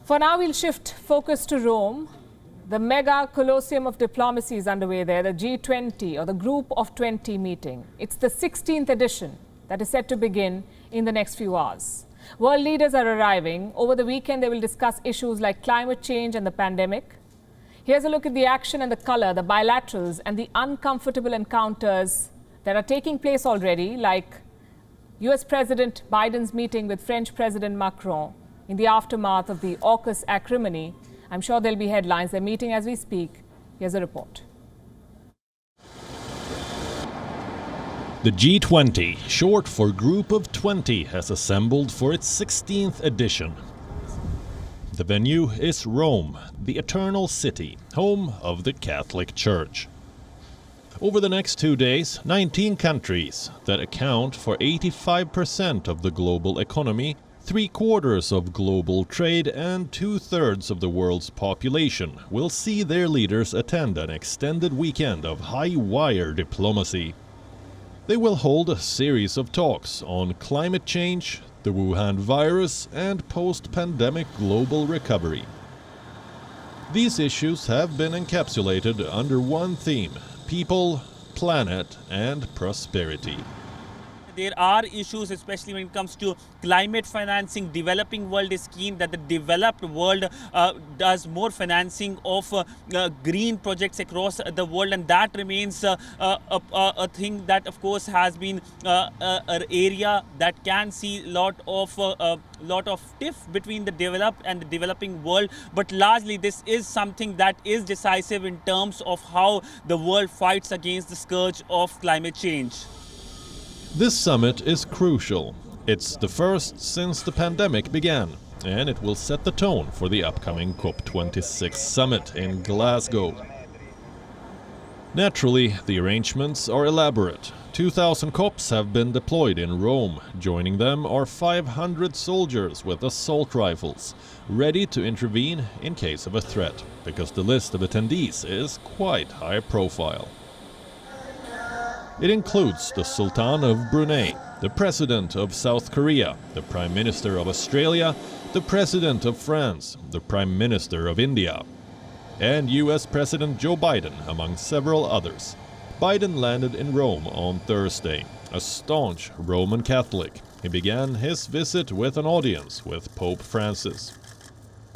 For now, we'll shift focus to Rome. The mega colosseum of diplomacy is underway there, the G20 or the Group of 20 meeting. It's the 16th edition that is set to begin in the next few hours. World leaders are arriving. Over the weekend, they will discuss issues like climate change and the pandemic. Here's a look at the action and the color, the bilaterals and the uncomfortable encounters that are taking place already, like US President Biden's meeting with French President Macron in the aftermath of the AUKUS acrimony. I'm sure there'll be headlines. They're meeting as we speak. Here's a report. The G20, short for Group of 20, has assembled for its 16th edition. The venue is Rome, the Eternal City, home of the Catholic Church. Over the next 2 days, 19 countries that account for 85% of the global economy, 3/4 of global trade and 2/3 of the world's population will see their leaders attend an extended weekend of high-wire diplomacy. They will hold a series of talks on climate change, the Wuhan virus and post-pandemic global recovery. These issues have been encapsulated under one theme: people, planet and prosperity. There are issues, especially when it comes to climate financing. Developing world is keen that the developed world does more financing of green projects across the world, and that remains a thing that, of course, has been an area that can see lot of tiff between the developed and the developing world. But largely, this is something that is decisive in terms of how the world fights against the scourge of climate change. This summit is crucial. It's the first since the pandemic began, and it will set the tone for the upcoming COP26 summit in Glasgow. Naturally, the arrangements are elaborate. 2,000 cops have been deployed in Rome. Joining them are 500 soldiers with assault rifles, ready to intervene in case of a threat, because the list of attendees is quite high profile. It includes the Sultan of Brunei, the President of South Korea, the Prime Minister of Australia, the President of France, the Prime Minister of India, and US President Joe Biden, among several others. Biden landed in Rome on Thursday. A staunch Roman Catholic, he began his visit with an audience with Pope Francis.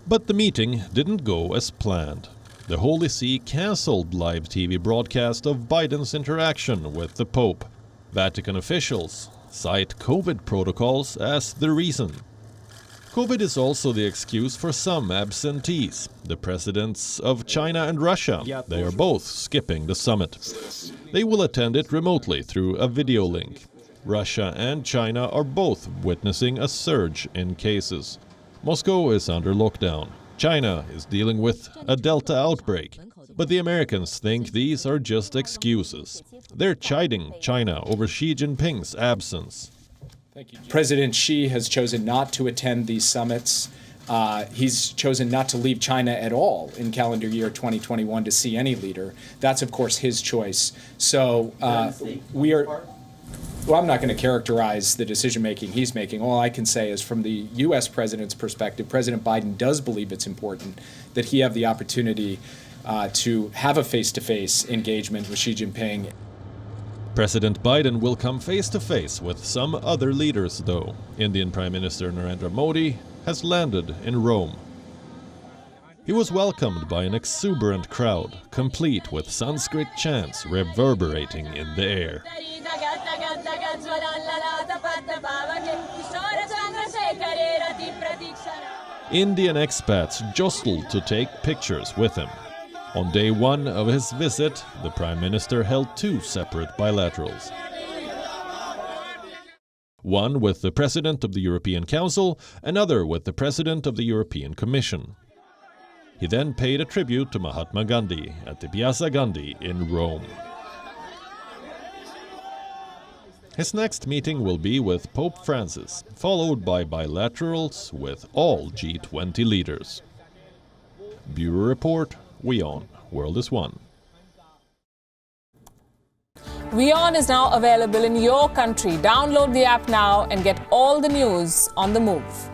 But the meeting didn't go as planned. The Holy See cancelled live TV broadcast of Biden's interaction with the Pope. Vatican officials cite COVID protocols as the reason. COVID is also the excuse for some absentees. The presidents of China and Russia, they are both skipping the summit. They will attend it remotely through a video link. Russia and China are both witnessing a surge in cases. Moscow is under lockdown. China is dealing with a Delta outbreak, but the Americans think these are just excuses. They're chiding China over Xi Jinping's absence. President Xi has chosen not to attend these summits. He's chosen not to leave China at all in calendar year 2021 to see any leader. That's, of course, his choice. So Well, I'm not going to characterize the decision-making he's making. All I can say is from the U.S. president's perspective, President Biden does believe it's important that he have the opportunity to have a face-to-face engagement with Xi Jinping. President Biden will come face-to-face with some other leaders, though. Indian Prime Minister Narendra Modi has landed in Rome. He was welcomed by an exuberant crowd, complete with Sanskrit chants reverberating in the air. Indian expats jostled to take pictures with him. On day one of his visit, the Prime Minister held 2 separate bilaterals. One with the President of the European Council, another with the President of the European Commission. He then paid a tribute to Mahatma Gandhi at the Piazza Gandhi in Rome. His next meeting will be with Pope Francis, followed by bilaterals with all G20 leaders. Bureau Report, WION, World is One. WION is now available in your country. Download the app now and get all the news on the move.